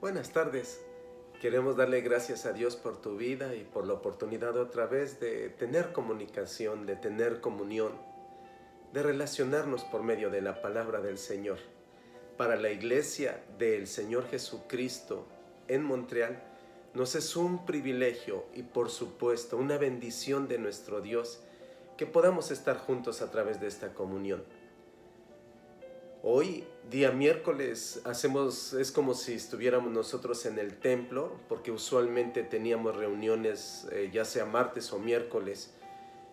Buenas tardes. Queremos darle gracias a Dios por tu vida y por la oportunidad otra vez de tener comunicación, de tener comunión, de relacionarnos por medio de la palabra del Señor. Para la iglesia del Señor Jesucristo en Montreal, nos es un privilegio y por supuesto una bendición de nuestro Dios que podamos estar juntos a través de esta comunión. Hoy, día miércoles, es como si estuviéramos nosotros en el templo, porque usualmente teníamos reuniones ya sea martes o miércoles,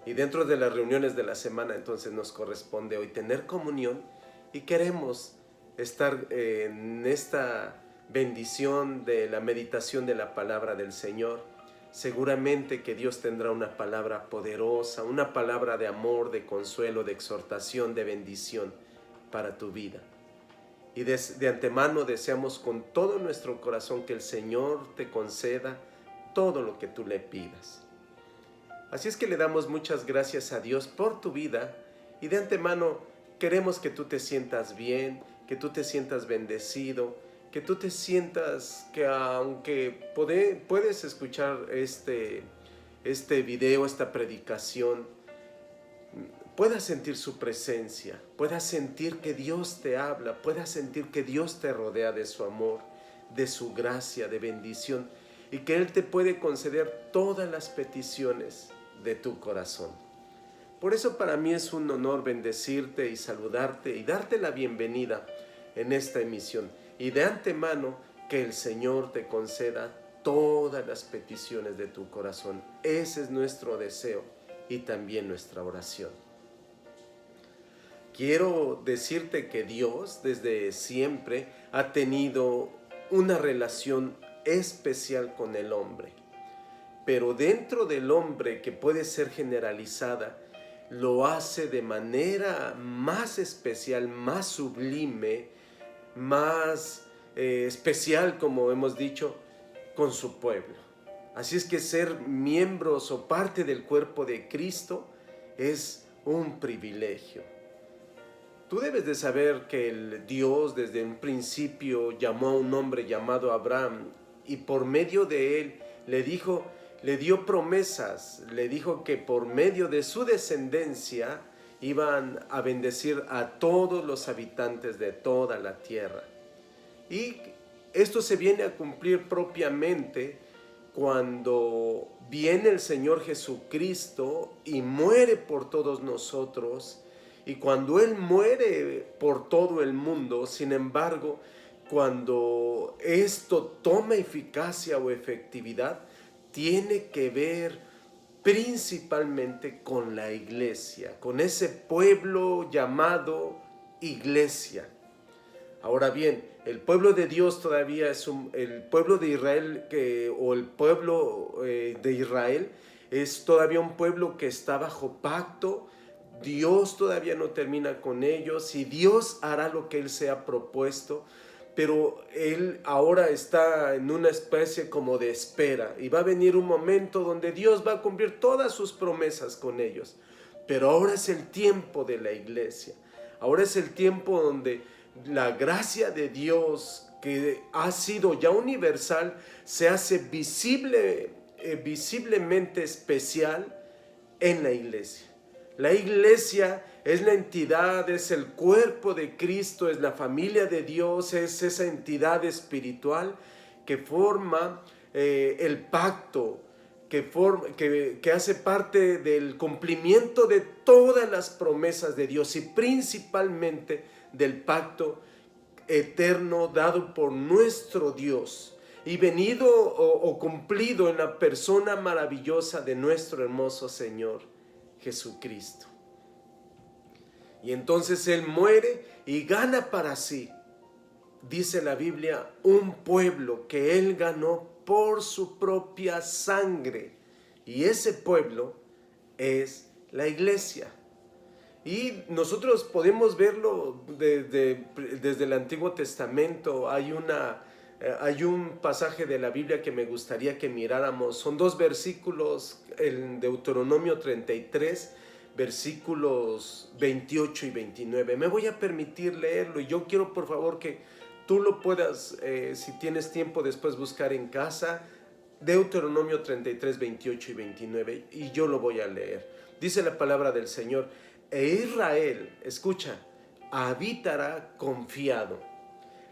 y dentro de las reuniones de la semana entonces nos corresponde hoy tener comunión y queremos estar en esta bendición de la meditación de la palabra del Señor. Seguramente que Dios tendrá una palabra poderosa, una palabra de amor, de consuelo, de exhortación, de bendición para tu vida. Y de antemano deseamos con todo nuestro corazón que el Señor te conceda todo lo que tú le pidas. Así es que le damos muchas gracias a Dios por tu vida y de antemano queremos que tú te sientas bien, que tú te sientas bendecido, que tú te sientas que aunque puedes escuchar este video, esta predicación, puedas sentir su presencia, puedas sentir que Dios te habla, puedas sentir que Dios te rodea de su amor, de su gracia, de bendición, y que Él te puede conceder todas las peticiones de tu corazón. Por eso para mí es un honor bendecirte y saludarte y darte la bienvenida en esta emisión. Y de antemano que el Señor te conceda todas las peticiones de tu corazón. Ese es nuestro deseo y también nuestra oración. Quiero decirte que Dios desde siempre ha tenido una relación especial con el hombre. Pero dentro del hombre, que puede ser generalizada, lo hace de manera más especial, más sublime, más especial, como hemos dicho, con su pueblo. Así es que ser miembros o parte del cuerpo de Cristo es un privilegio. Tú debes de saber que el Dios desde un principio llamó a un hombre llamado Abraham y por medio de él le dio promesas, le dijo que por medio de su descendencia iban a bendecir a todos los habitantes de toda la tierra. Y esto se viene a cumplir propiamente cuando viene el Señor Jesucristo y muere por todos nosotros. Y cuando Él muere por todo el mundo, sin embargo, cuando esto toma eficacia o efectividad, tiene que ver principalmente con la iglesia, con ese pueblo llamado iglesia. Ahora bien, el pueblo de Dios todavía es el pueblo de Israel, el pueblo de Israel es todavía un pueblo que está bajo pacto. Dios todavía no termina con ellos y Dios hará lo que Él se ha propuesto, pero Él ahora está en una especie como de espera y va a venir un momento donde Dios va a cumplir todas sus promesas con ellos. Pero ahora es el tiempo de la iglesia, ahora es el tiempo donde la gracia de Dios, que ha sido ya universal, se hace visiblemente especial en la iglesia. La iglesia es la entidad, es el cuerpo de Cristo, es la familia de Dios, es esa entidad espiritual que forma el pacto, que hace parte del cumplimiento de todas las promesas de Dios y principalmente del pacto eterno dado por nuestro Dios y venido o cumplido en la persona maravillosa de nuestro hermoso Señor Jesucristo. Y entonces Él muere y gana para sí, dice la Biblia, un pueblo que Él ganó por su propia sangre. Y ese pueblo es la iglesia. Y nosotros podemos verlo desde el Antiguo Testamento. Hay un pasaje de la Biblia que me gustaría que miráramos. Son dos versículos, en Deuteronomio 33, versículos 28 y 29. Me voy a permitir leerlo y yo quiero por favor que tú lo puedas, si tienes tiempo después buscar en casa, Deuteronomio 33, 28 y 29, y yo lo voy a leer. Dice la palabra del Señor: e Israel, escucha, habitará confiado.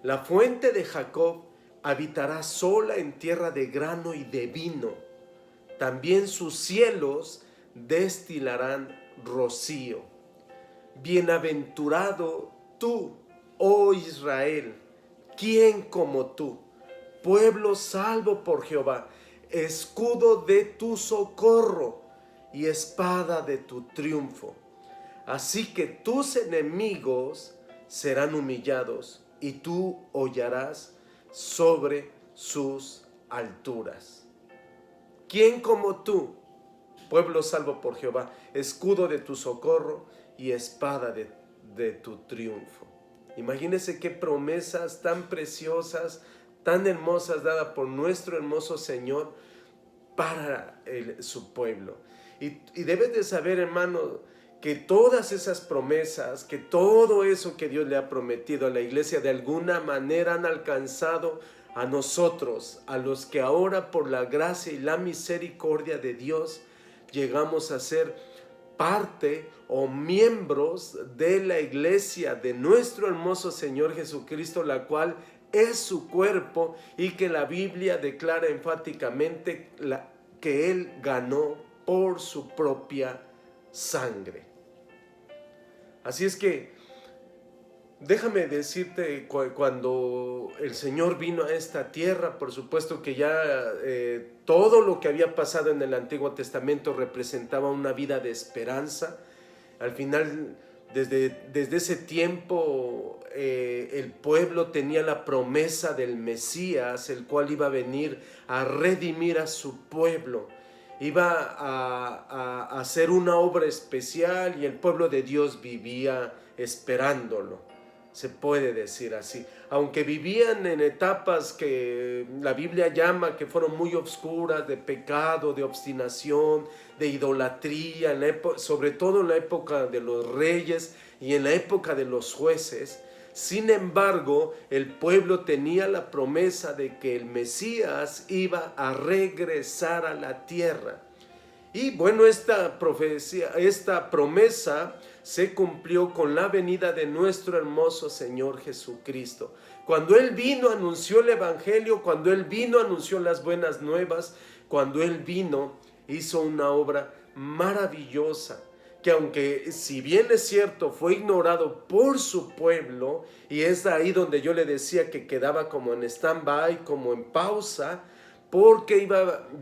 La fuente de Jacob habitará sola en tierra de grano y de vino. También sus cielos destilarán rocío. Bienaventurado tú, oh Israel, ¿quién como tú? Pueblo salvo por Jehová, escudo de tu socorro y espada de tu triunfo. Así que tus enemigos serán humillados y tú hollarás sobre sus alturas. ¿Quién como tú? Pueblo salvo por Jehová, escudo de tu socorro y espada de tu triunfo. Imagínense qué promesas tan preciosas, tan hermosas dadas por nuestro hermoso Señor para su pueblo. Y debes de saber, hermano, que todas esas promesas, que todo eso que Dios le ha prometido a la iglesia, de alguna manera han alcanzado a nosotros, a los que ahora por la gracia y la misericordia de Dios llegamos a ser parte o miembros de la iglesia de nuestro hermoso Señor Jesucristo, la cual es su cuerpo, y que la Biblia declara enfáticamente que Él ganó por su propia sangre. Así es que déjame decirte, cuando el Señor vino a esta tierra, por supuesto que ya todo lo que había pasado en el Antiguo Testamento representaba una vida de esperanza. Al final, desde ese tiempo, el pueblo tenía la promesa del Mesías, el cual iba a venir a redimir a su pueblo. Iba a hacer una obra especial y el pueblo de Dios vivía esperándolo. Se puede decir así, aunque vivían en etapas que la Biblia llama que fueron muy oscuras, de pecado, de obstinación, de idolatría, sobre todo en la época de los reyes y en la época de los jueces. Sin embargo, el pueblo tenía la promesa de que el Mesías iba a regresar a la tierra. Y bueno, esta promesa se cumplió con la venida de nuestro hermoso Señor Jesucristo. Cuando Él vino, anunció el Evangelio, cuando Él vino, anunció las buenas nuevas, cuando Él vino, hizo una obra maravillosa, que aunque si bien es cierto fue ignorado por su pueblo, y es ahí donde yo le decía que quedaba como en stand-by, como en pausa, porque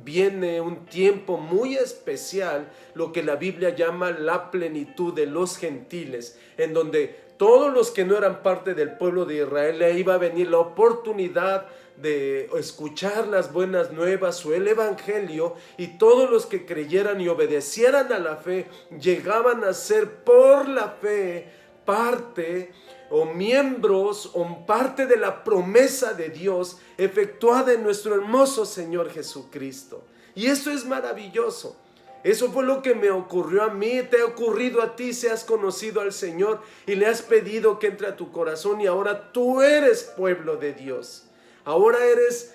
viene un tiempo muy especial, lo que la Biblia llama la plenitud de los gentiles, en donde todos los que no eran parte del pueblo de Israel, le iba a venir la oportunidad de escuchar las buenas nuevas o el evangelio, y todos los que creyeran y obedecieran a la fe llegaban a ser por la fe parte o miembros o parte de la promesa de Dios efectuada en nuestro hermoso Señor Jesucristo. Y eso es maravilloso. Eso fue lo que me ocurrió a mí, te ha ocurrido a ti si has conocido al Señor y le has pedido que entre a tu corazón, y ahora tú eres pueblo de Dios. Ahora eres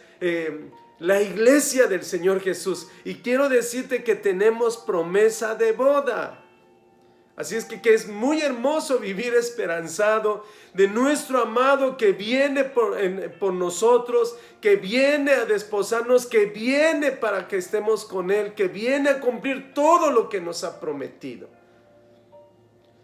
la iglesia del Señor Jesús, y quiero decirte que tenemos promesa de boda. Así es que es muy hermoso vivir esperanzado de nuestro amado que viene por nosotros, que viene a desposarnos, que viene para que estemos con Él, que viene a cumplir todo lo que nos ha prometido.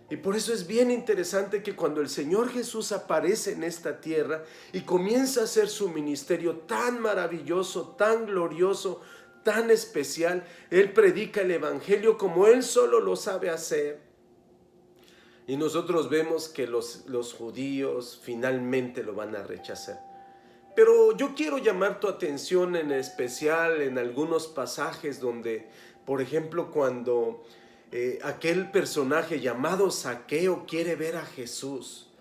Y por eso es bien interesante que cuando el Señor Jesús aparece en esta tierra y comienza a hacer su ministerio tan maravilloso, tan glorioso, tan especial, Él predica el evangelio como Él solo lo sabe hacer. Y nosotros vemos que los judíos finalmente lo van a rechazar. Pero yo quiero llamar tu atención en especial en algunos pasajes donde, por ejemplo, cuando aquel personaje llamado Zaqueo quiere ver a Jesús,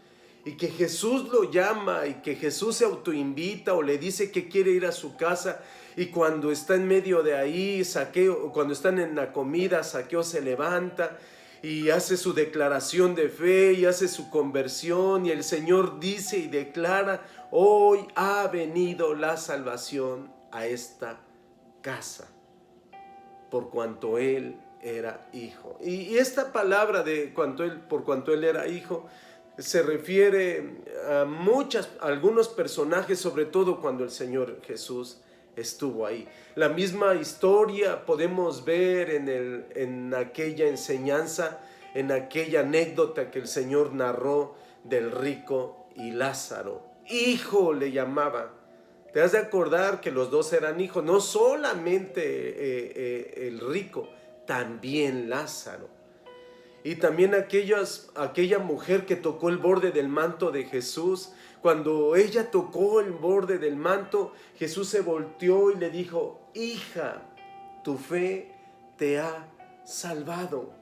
y que Jesús lo llama, y que Jesús se autoinvita o le dice que quiere ir a su casa, y cuando está en medio de ahí, cuando están en la comida, Zaqueo se levanta y hace su declaración de fe y hace su conversión, y el Señor dice y declara hoy ha venido la salvación a esta casa, por cuanto él era hijo. Y esta palabra de por cuanto él era hijo se refiere a algunos personajes, sobre todo cuando el Señor Jesús estuvo ahí. La misma historia podemos ver en aquella enseñanza, en aquella anécdota que el Señor narró del rico y Lázaro. Hijo le llamaba. Te has de acordar que los dos eran hijos, no solamente el rico, también Lázaro. Y también aquella mujer que tocó el borde del manto de Jesús. Cuando ella tocó el borde del manto, Jesús se volteó y le dijo: hija, tu fe te ha salvado.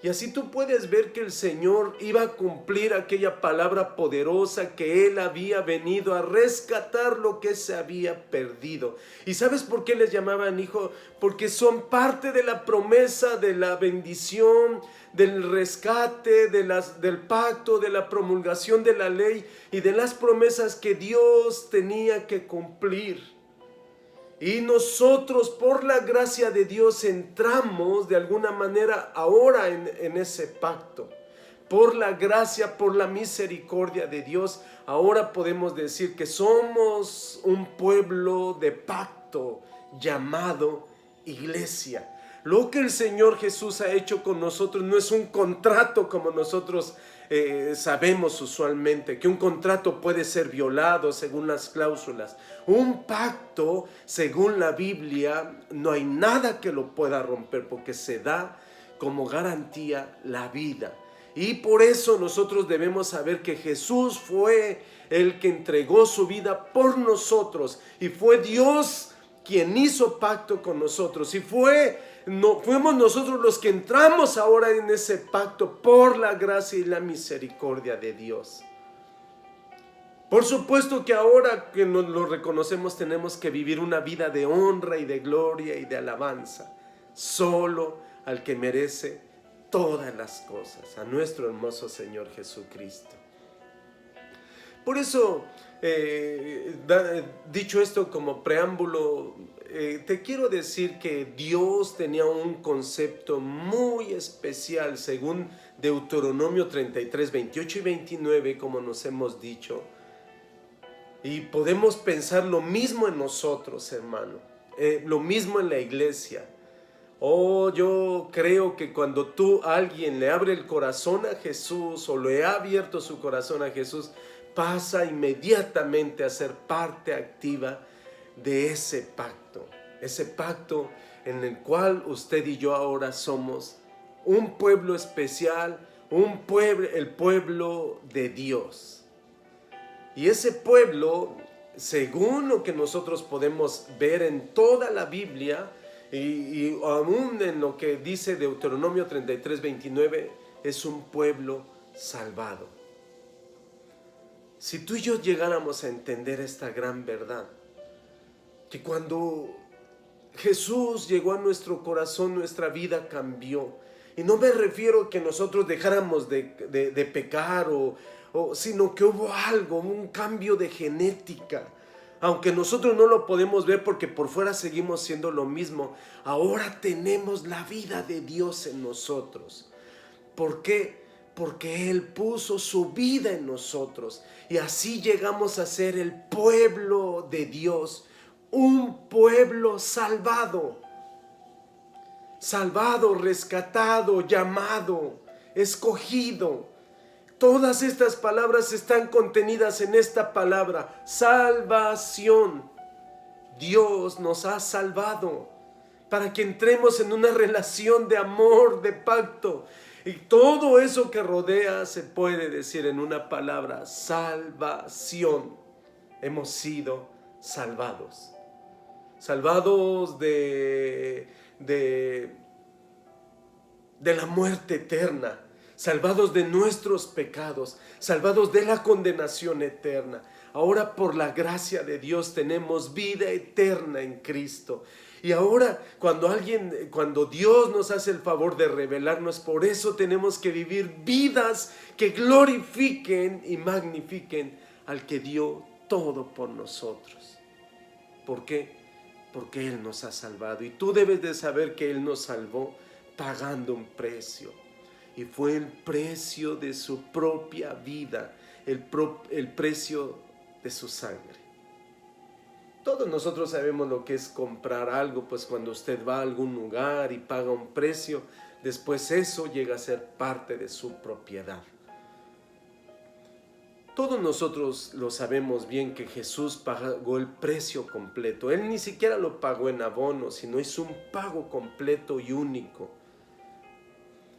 Y así tú puedes ver que el Señor iba a cumplir aquella palabra poderosa, que Él había venido a rescatar lo que se había perdido. ¿Y sabes por qué les llamaban hijo? Porque son parte de la promesa, de la bendición, del rescate, del pacto, de la promulgación de la ley y de las promesas que Dios tenía que cumplir. Y nosotros, por la gracia de Dios, entramos de alguna manera ahora en ese pacto. Por la gracia, por la misericordia de Dios, ahora podemos decir que somos un pueblo de pacto llamado iglesia. Lo que el Señor Jesús ha hecho con nosotros no es un contrato como nosotros sabemos usualmente, que un contrato puede ser violado según las cláusulas. Un pacto, según la Biblia, no hay nada que lo pueda romper, porque se da como garantía la vida. Y por eso nosotros debemos saber que Jesús fue el que entregó su vida por nosotros, y fue Dios quien hizo pacto con nosotros, y fuimos nosotros los que entramos ahora en ese pacto por la gracia y la misericordia de Dios. Por supuesto que ahora que nos lo reconocemos, tenemos que vivir una vida de honra y de gloria y de alabanza solo al que merece todas las cosas, a nuestro hermoso Señor Jesucristo. Por eso, dicho esto como preámbulo, te quiero decir que Dios tenía un concepto muy especial, según Deuteronomio 33, 28 y 29, como nos hemos dicho. Y podemos pensar lo mismo en nosotros, hermano, lo mismo en la iglesia. Yo creo que cuando alguien le abre el corazón a Jesús, o le ha abierto su corazón a Jesús, pasa inmediatamente a ser parte activa de ese pacto en el cual usted y yo ahora somos un pueblo especial, el pueblo de Dios. Y ese pueblo, según lo que nosotros podemos ver en toda la Biblia, y aún en lo que dice Deuteronomio 33, 29, es un pueblo salvado. Si tú y yo llegáramos a entender esta gran verdad, que cuando Jesús llegó a nuestro corazón, nuestra vida cambió. Y no me refiero a que nosotros dejáramos de pecar, sino que hubo un cambio de genética. Aunque nosotros no lo podemos ver porque por fuera seguimos siendo lo mismo, ahora tenemos la vida de Dios en nosotros. ¿Por qué? Porque Él puso su vida en nosotros, y así llegamos a ser el pueblo de Dios, un pueblo salvado, rescatado, llamado, escogido. Todas estas palabras están contenidas en esta palabra: salvación. Dios nos ha salvado para que entremos en una relación de amor, de pacto. Y todo eso que rodea se puede decir en una palabra: salvación. Hemos sido salvados. Salvados de la muerte eterna. Salvados de nuestros pecados. Salvados de la condenación eterna. Ahora, por la gracia de Dios, tenemos vida eterna en Cristo. Y ahora, cuando Dios nos hace el favor de revelarnos, por eso tenemos que vivir vidas que glorifiquen y magnifiquen al que dio todo por nosotros. ¿Por qué? Porque Él nos ha salvado. Y tú debes de saber que Él nos salvó pagando un precio. Y fue el precio de su propia vida, el precio de su sangre. Todos nosotros sabemos lo que es comprar algo, pues cuando usted va a algún lugar y paga un precio, después eso llega a ser parte de su propiedad. Todos nosotros lo sabemos bien que Jesús pagó el precio completo. Él ni siquiera lo pagó en abono, sino hizo un pago completo y único.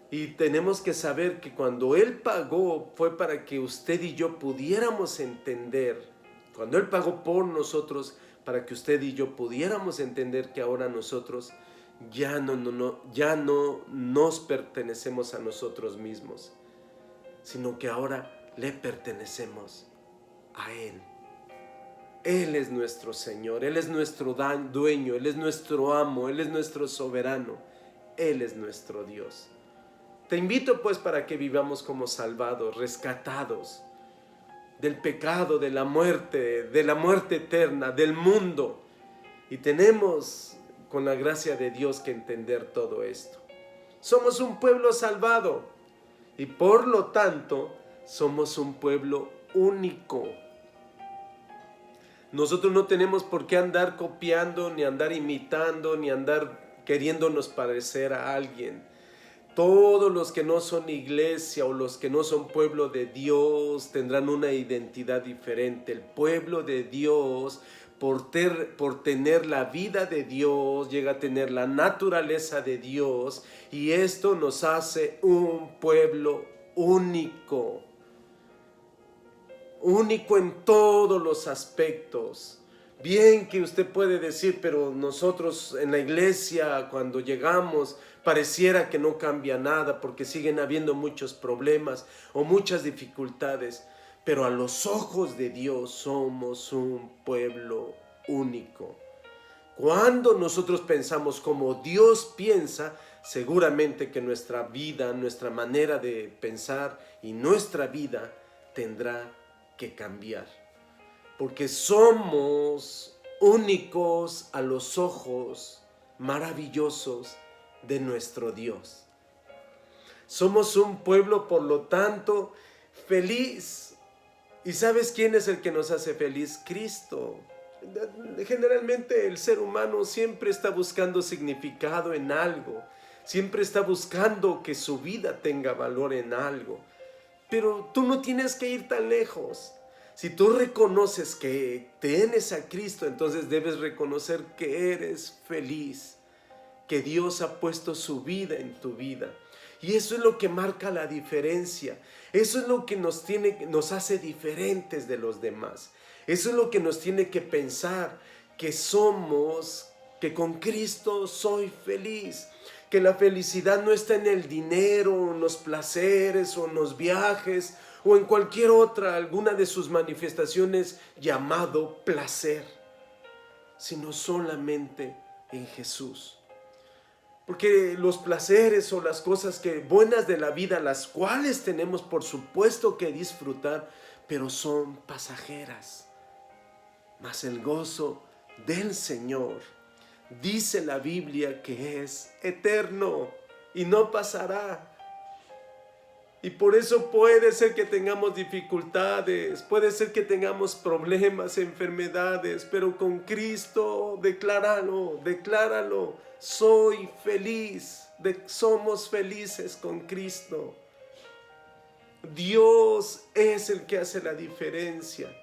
Y tenemos que saber que cuando Él pagó fue para que usted y yo pudiéramos entender. Cuando Él pagó por nosotros, para que usted y yo pudiéramos entender que ahora nosotros ya no nos pertenecemos a nosotros mismos, sino que ahora le pertenecemos a Él. Él es nuestro Señor, Él es nuestro dueño, Él es nuestro amo, Él es nuestro soberano, Él es nuestro Dios. Te invito pues para que vivamos como salvados, rescatados del pecado, de la muerte eterna, del mundo. Y tenemos con la gracia de Dios que entender todo esto. Somos un pueblo salvado y por lo tanto somos un pueblo único. Nosotros no tenemos por qué andar copiando, ni andar imitando, ni andar queriéndonos parecer a alguien. Todos los que no son iglesia o los que no son pueblo de Dios tendrán una identidad diferente. El pueblo de Dios, por tener la vida de Dios, llega a tener la naturaleza de Dios, y esto nos hace un pueblo único. Único en todos los aspectos. Bien que usted puede decir, pero nosotros en la iglesia cuando llegamos pareciera que no cambia nada porque siguen habiendo muchos problemas o muchas dificultades, pero a los ojos de Dios somos un pueblo único. Cuando nosotros pensamos como Dios piensa, seguramente que nuestra vida, nuestra manera de pensar y nuestra vida tendrá que cambiar, porque somos únicos a los ojos maravillosos de nuestro Dios. Somos un pueblo, por lo tanto, feliz. ¿Y sabes quién es el que nos hace feliz? Cristo. Generalmente el ser humano siempre está buscando significado en algo, siempre está buscando que su vida tenga valor en algo. Pero tú no tienes que ir tan lejos. Si tú reconoces que tienes a Cristo, entonces debes reconocer que eres feliz, que Dios ha puesto su vida en tu vida. Y eso es lo que marca la diferencia. Eso es lo que nos hace diferentes de los demás. Eso es lo que nos tiene que pensar, que con Cristo soy feliz. Que la felicidad no está en el dinero, en los placeres o en los viajes o en cualquier otra, alguna de sus manifestaciones llamado placer, sino solamente en Jesús. Porque los placeres o las cosas buenas de la vida, las cuales tenemos por supuesto que disfrutar, pero son pasajeras. Mas el gozo del Señor, dice la Biblia, que es eterno y no pasará. Y por eso puede ser que tengamos dificultades, puede ser que tengamos problemas, enfermedades, pero con Cristo decláralo, soy feliz, somos felices con Cristo. Dios es el que hace la diferencia.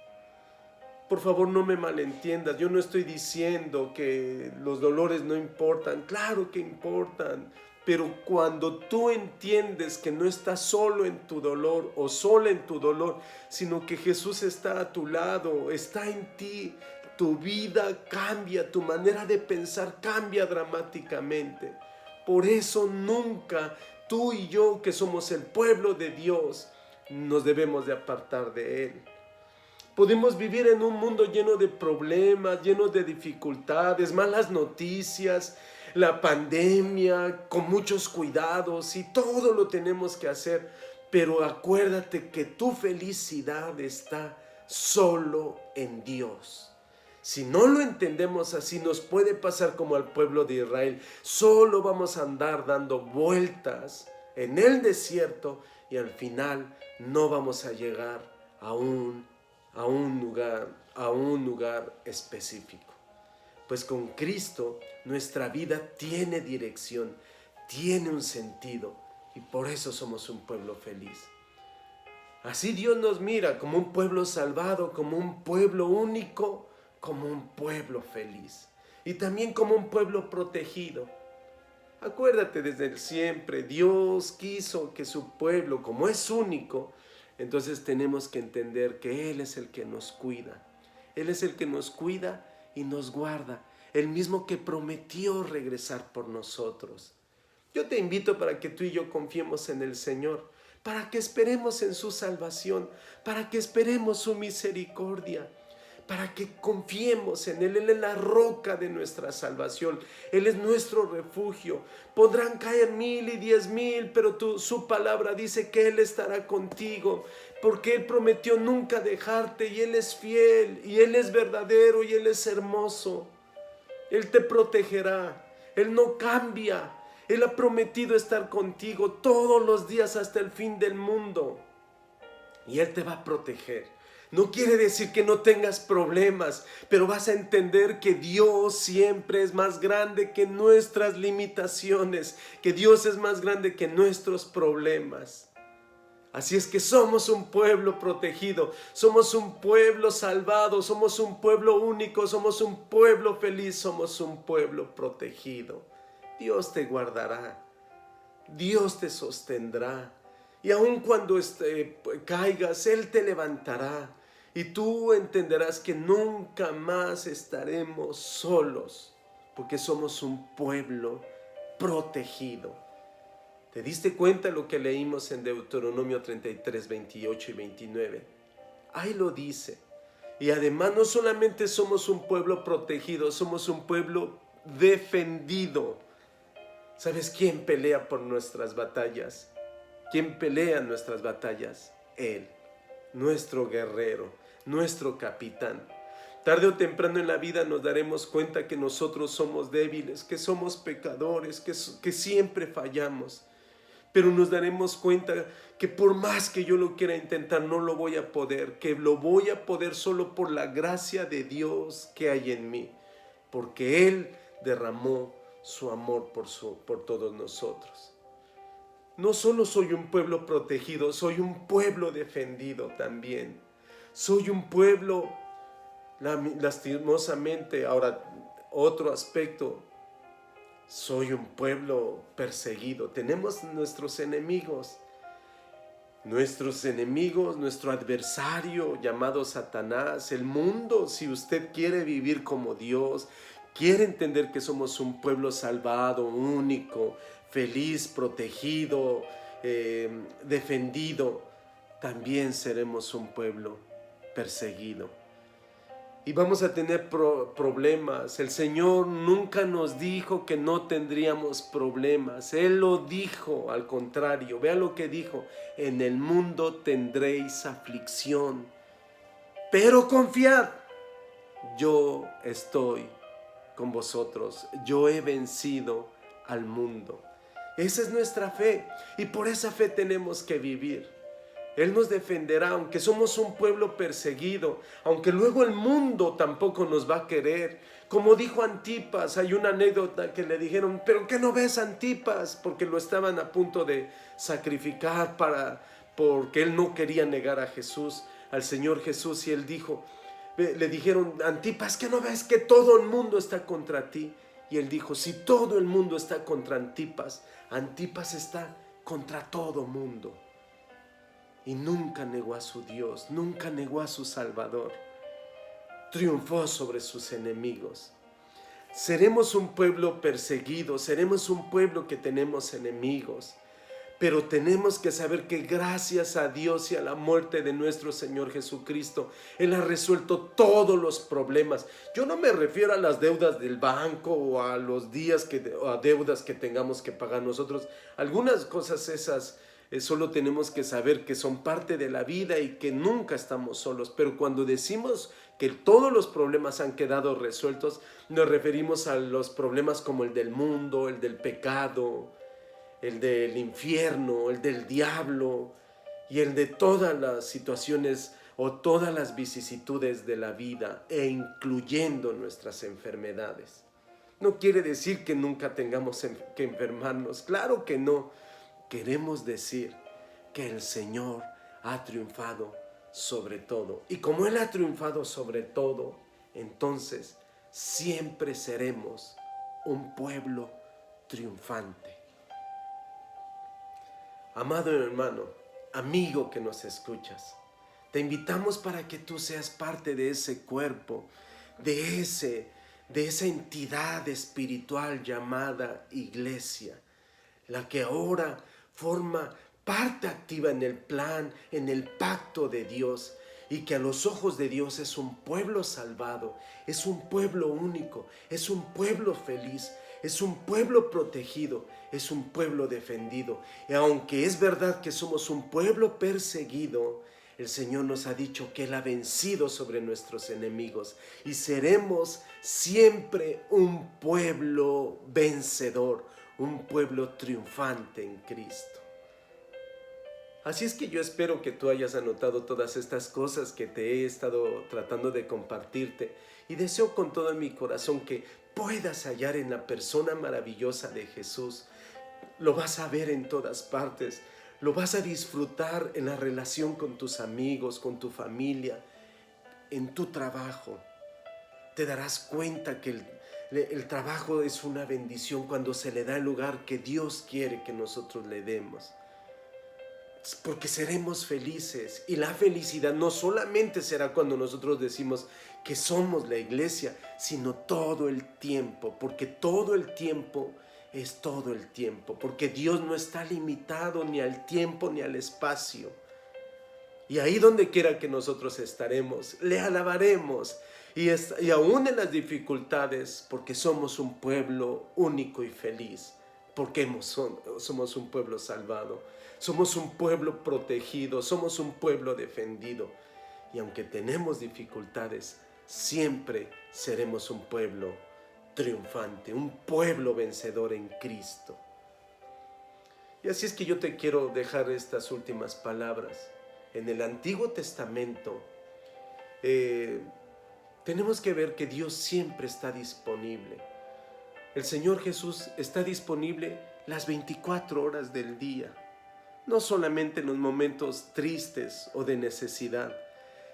Por favor, no me malentiendas, yo no estoy diciendo que los dolores no importan, claro que importan, pero cuando tú entiendes que no estás solo en tu dolor o sola en tu dolor, sino que Jesús está a tu lado, está en ti, tu vida cambia, tu manera de pensar cambia dramáticamente. Por eso nunca tú y yo, que somos el pueblo de Dios, nos debemos de apartar de Él. Podemos vivir en un mundo lleno de problemas, lleno de dificultades, malas noticias, la pandemia, con muchos cuidados, y todo lo tenemos que hacer. Pero acuérdate que tu felicidad está solo en Dios. Si no lo entendemos así, nos puede pasar como al pueblo de Israel. Solo vamos a andar dando vueltas en el desierto y al final no vamos a llegar a un lugar específico. Pues con Cristo nuestra vida tiene dirección, tiene un sentido y por eso somos un pueblo feliz. Así Dios nos mira como un pueblo salvado, como un pueblo único, como un pueblo feliz y también como un pueblo protegido. Acuérdate, desde siempre Dios quiso que su pueblo, como es único, entonces tenemos que entender que Él es el que nos cuida. Él es el que nos cuida y nos guarda. El mismo que prometió regresar por nosotros. Yo te invito para que tú y yo confiemos en el Señor, para que esperemos en su salvación, para que esperemos su misericordia, para que confiemos en Él. Él es la roca de nuestra salvación. Él es nuestro refugio. Podrán caer 1000 y 10,000, pero su palabra dice que Él estará contigo, porque Él prometió nunca dejarte y Él es fiel y Él es verdadero y Él es hermoso. Él te protegerá. Él no cambia. Él ha prometido estar contigo todos los días hasta el fin del mundo. Y Él te va a proteger. No quiere decir que no tengas problemas, pero vas a entender que Dios siempre es más grande que nuestras limitaciones, que Dios es más grande que nuestros problemas. Así es que somos un pueblo protegido, somos un pueblo salvado, somos un pueblo único, somos un pueblo feliz, somos un pueblo protegido. Dios te guardará, Dios te sostendrá. Y aun cuando caigas, Él te levantará. Y tú entenderás que nunca más estaremos solos, porque somos un pueblo protegido. ¿Te diste cuenta de lo que leímos en Deuteronomio 33, 28 y 29? Ahí lo dice. Y además no solamente somos un pueblo protegido, somos un pueblo defendido. ¿Sabes quién pelea por nuestras batallas? ¿Quién pelea nuestras batallas? Él, nuestro guerrero, nuestro capitán. Tarde o temprano en la vida nos daremos cuenta que nosotros somos débiles, que somos pecadores, que siempre fallamos. Pero nos daremos cuenta que por más que yo lo quiera intentar, no lo voy a poder, que lo voy a poder solo por la gracia de Dios que hay en mí, porque Él derramó su amor por todos nosotros. No solo soy un pueblo protegido, soy un pueblo defendido también. Soy un pueblo, lastimosamente, ahora otro aspecto, soy un pueblo perseguido. Tenemos nuestros enemigos, nuestro adversario llamado Satanás, el mundo. Si usted quiere vivir como Dios, quiere entender que somos un pueblo salvado, único, feliz, protegido, defendido, también seremos un pueblo perseguido. Y vamos a tener problemas. El Señor nunca nos dijo que no tendríamos problemas. Él lo dijo al contrario. Vea lo que dijo: en el mundo tendréis aflicción, pero confiad, yo estoy con vosotros. Yo he vencido al mundo. Esa es nuestra fe y por esa fe tenemos que vivir. Él nos defenderá, aunque somos un pueblo perseguido, aunque luego el mundo tampoco nos va a querer. Como dijo Antipas, hay una anécdota que le dijeron: ¿pero qué no ves, Antipas? Porque lo estaban a punto de sacrificar porque él no quería negar a Jesús, al Señor Jesús, y él dijo, le dijeron: Antipas, ¿qué no ves que todo el mundo está contra ti? Y él dijo: si todo el mundo está contra Antipas, Antipas está contra todo mundo. Y nunca negó a su Dios, nunca negó a su Salvador. Triunfó sobre sus enemigos. Seremos un pueblo perseguido, seremos un pueblo que tenemos enemigos, pero tenemos que saber que gracias a Dios y a la muerte de nuestro Señor Jesucristo, Él ha resuelto todos los problemas. Yo no me refiero a las deudas del banco o a los días o a deudas que tengamos que pagar nosotros. Algunas cosas esas Solo tenemos que saber que son parte de la vida y que nunca estamos solos. Pero cuando decimos que todos los problemas han quedado resueltos, nos referimos a los problemas como el del mundo, el del pecado, el del infierno, el del diablo y el de todas las situaciones o todas las vicisitudes de la vida, e incluyendo nuestras enfermedades. No quiere decir que nunca tengamos que enfermarnos, claro que no. Queremos decir que el Señor ha triunfado sobre todo. Y como Él ha triunfado sobre todo, entonces siempre seremos un pueblo triunfante. Amado hermano, amigo que nos escuchas, te invitamos para que tú seas parte de ese cuerpo, de esa entidad espiritual llamada iglesia, la que ahora forma parte activa en el plan, en el pacto de Dios, y que a los ojos de Dios es un pueblo salvado, es un pueblo único, es un pueblo feliz, es un pueblo protegido, es un pueblo defendido. Y aunque es verdad que somos un pueblo perseguido, el Señor nos ha dicho que Él ha vencido sobre nuestros enemigos y seremos siempre un pueblo vencedor, un pueblo triunfante en Cristo. Así es que yo espero que tú hayas anotado todas estas cosas que te he estado tratando de compartirte, y deseo con todo mi corazón que puedas hallar en la persona maravillosa de Jesús. Lo vas a ver en todas partes, lo vas a disfrutar en la relación con tus amigos, con tu familia, en tu trabajo. Te darás cuenta que el trabajo es una bendición cuando se le da el lugar que Dios quiere que nosotros le demos. Porque seremos felices, y la felicidad no solamente será cuando nosotros decimos que somos la iglesia, sino todo el tiempo, porque todo el tiempo es todo el tiempo, porque Dios no está limitado ni al tiempo ni al espacio. Y ahí donde quiera que nosotros estaremos, le alabaremos, y aún en las dificultades, porque somos un pueblo único y feliz, porque somos un pueblo salvado, somos un pueblo protegido, somos un pueblo defendido. Y aunque tenemos dificultades, siempre seremos un pueblo triunfante, un pueblo vencedor en Cristo. Y así es que yo te quiero dejar estas últimas palabras. En el Antiguo Testamento tenemos que ver que Dios siempre está disponible. El Señor Jesús está disponible las 24 horas del día, no solamente en los momentos tristes o de necesidad,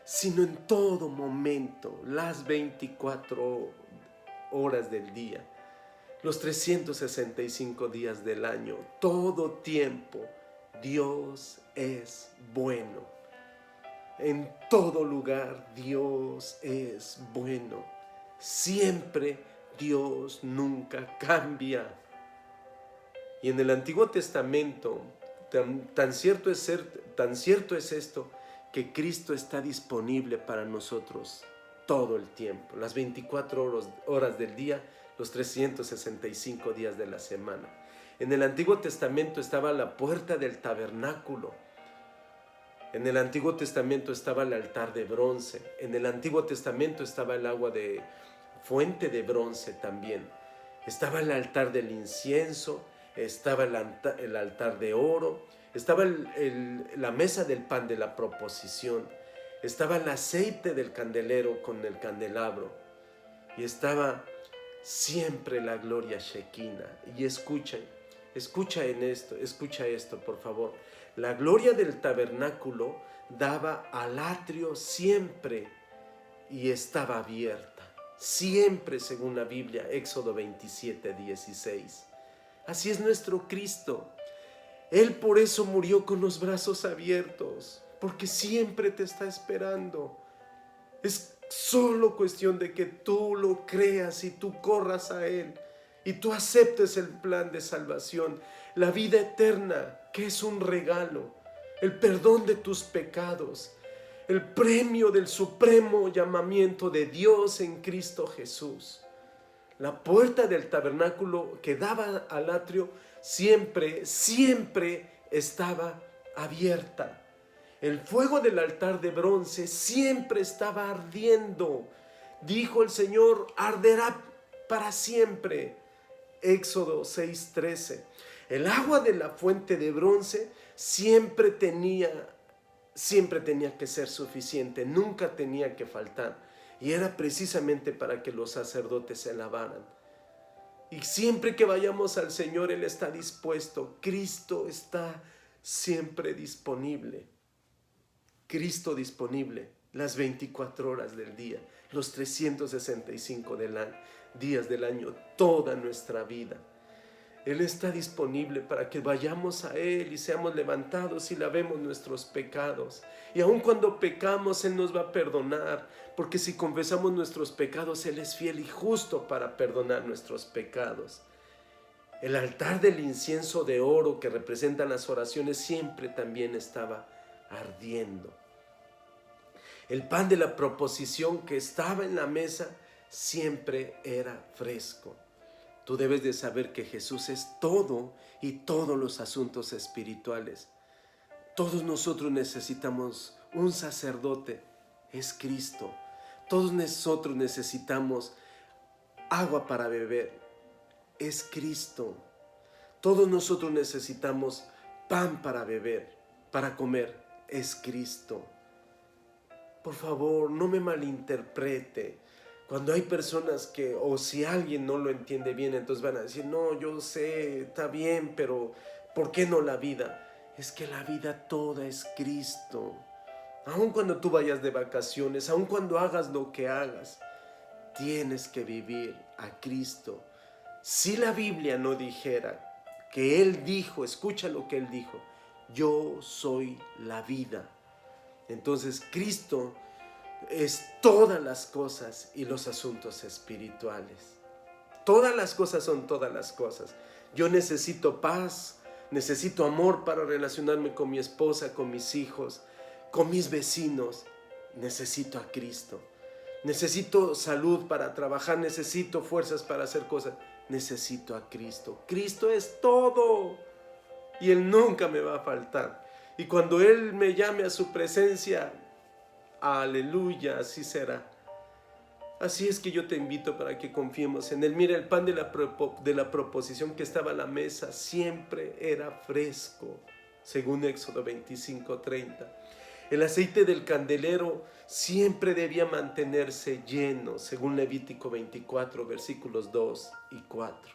sino en todo momento, las 24 horas del día, los 365 días del año, todo tiempo. Dios es bueno. En todo lugar Dios es bueno. Siempre Dios nunca cambia. Y en el Antiguo Testamento, tan cierto es esto, que Cristo está disponible para nosotros todo el tiempo, las 24 horas del día, los 365 días de la semana. En el Antiguo Testamento estaba la puerta del tabernáculo. En el Antiguo Testamento estaba el altar de bronce. En el Antiguo Testamento estaba el agua de fuente de bronce también. Estaba el altar del incienso, estaba el altar de oro, estaba la mesa del pan de la proposición, estaba el aceite del candelero con el candelabro, y estaba siempre la gloria Shekinah. Y escucha esto, por favor. La gloria del tabernáculo daba al atrio siempre y estaba abierta, siempre, según la Biblia, Éxodo 27:16. Así es nuestro Cristo. Él por eso murió con los brazos abiertos, porque siempre te está esperando. Es solo cuestión de que tú lo creas y tú corras a Él y tú aceptes el plan de salvación, la vida eterna, que es un regalo, el perdón de tus pecados, el premio del supremo llamamiento de Dios en Cristo Jesús. La puerta del tabernáculo que daba al atrio siempre estaba abierta. El fuego del altar de bronce siempre estaba ardiendo. Dijo el Señor, arderá para siempre. Éxodo 6:13. El agua de la fuente de bronce siempre tenía que ser suficiente, nunca tenía que faltar. Y era precisamente para que los sacerdotes se lavaran. Y siempre que vayamos al Señor, Él está dispuesto. Cristo está siempre disponible. Cristo disponible las 24 horas del día, los 365 días del año, toda nuestra vida. Él está disponible para que vayamos a Él y seamos levantados y lavemos nuestros pecados. Y aun cuando pecamos, Él nos va a perdonar, porque si confesamos nuestros pecados, Él es fiel y justo para perdonar nuestros pecados. El altar del incienso de oro que representan las oraciones siempre también estaba ardiendo. El pan de la proposición que estaba en la mesa siempre era fresco. Tú debes de saber que Jesús es todo y todos los asuntos espirituales. Todos nosotros necesitamos un sacerdote, es Cristo. Todos nosotros necesitamos agua para beber, es Cristo. Todos nosotros necesitamos pan para beber, para comer, es Cristo. Por favor, no me malinterprete. Cuando hay personas que, o si alguien no lo entiende bien, entonces van a decir, no, yo sé, está bien, pero ¿por qué no la vida? Es que la vida toda es Cristo. Aun cuando tú vayas de vacaciones, aun cuando hagas lo que hagas, tienes que vivir a Cristo. Si la Biblia no dijera que Él dijo, escucha lo que Él dijo, yo soy la vida. Entonces Cristo es todas las cosas y los asuntos espirituales. Todas las cosas son todas las cosas. Yo necesito paz, necesito amor para relacionarme con mi esposa, con mis hijos, con mis vecinos. Necesito a Cristo. Necesito salud para trabajar, necesito fuerzas para hacer cosas. Necesito a Cristo. Cristo es todo y Él nunca me va a faltar. Y cuando Él me llame a su presencia, aleluya, así será. Así es que yo te invito para que confiemos en Él. Mira, el pan de la proposición que estaba a la mesa siempre era fresco, según Éxodo 25:30. El aceite del candelero siempre debía mantenerse lleno, según Levítico 24, versículos 2 y 4.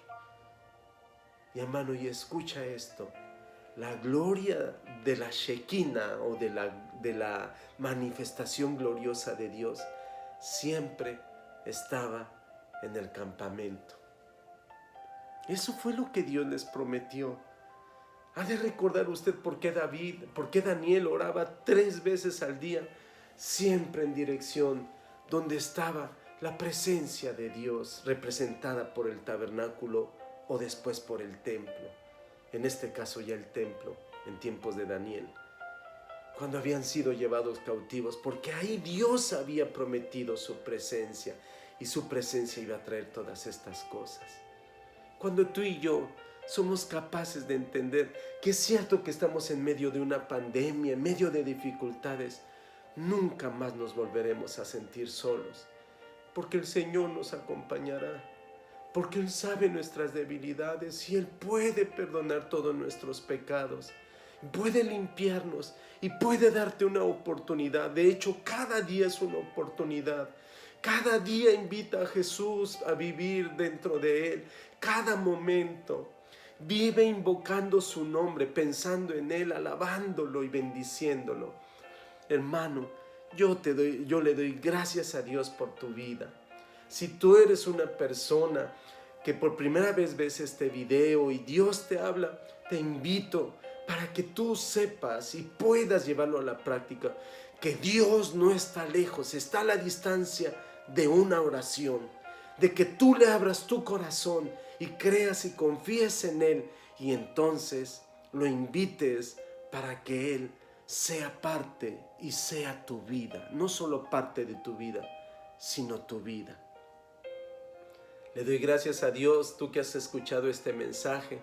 Mi hermano, y escucha esto. La gloria de la Shekinah o de la manifestación gloriosa de Dios siempre estaba en el campamento. Eso fue lo que Dios les prometió. Ha de recordar usted por qué Daniel oraba 3 veces al día, siempre en dirección donde estaba la presencia de Dios, representada por el tabernáculo o después por el templo. En este caso ya el templo, en tiempos de Daniel, cuando habían sido llevados cautivos, porque ahí Dios había prometido su presencia, y su presencia iba a traer todas estas cosas. Cuando tú y yo somos capaces de entender que es cierto que estamos en medio de una pandemia, en medio de dificultades, nunca más nos volveremos a sentir solos, porque el Señor nos acompañará, porque Él sabe nuestras debilidades y Él puede perdonar todos nuestros pecados, puede limpiarnos y puede darte una oportunidad. De hecho, cada día es una oportunidad. Cada día invita a Jesús a vivir dentro de Él. Cada momento vive invocando su nombre, pensando en Él, alabándolo y bendiciéndolo. Hermano, yo le doy gracias a Dios por tu vida. Si tú eres una persona que por primera vez ves este video y Dios te habla, te invito para que tú sepas y puedas llevarlo a la práctica, que Dios no está lejos, está a la distancia de una oración, de que tú le abras tu corazón y creas y confíes en Él, y entonces lo invites para que Él sea parte y sea tu vida, no solo parte de tu vida, sino tu vida. Le doy gracias a Dios, tú que has escuchado este mensaje.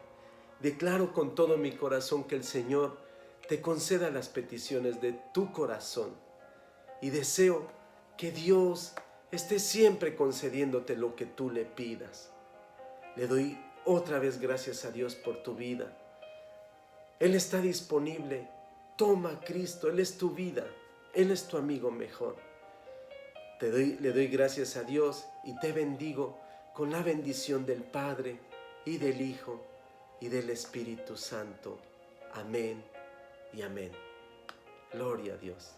Declaro con todo mi corazón que el Señor te conceda las peticiones de tu corazón. Y deseo que Dios esté siempre concediéndote lo que tú le pidas. Le doy otra vez gracias a Dios por tu vida. Él está disponible. Toma a Cristo, Él es tu vida. Él es tu amigo mejor. Le doy gracias a Dios y te bendigo con la bendición del Padre y del Hijo y del Espíritu Santo. Amén y amén. Gloria a Dios.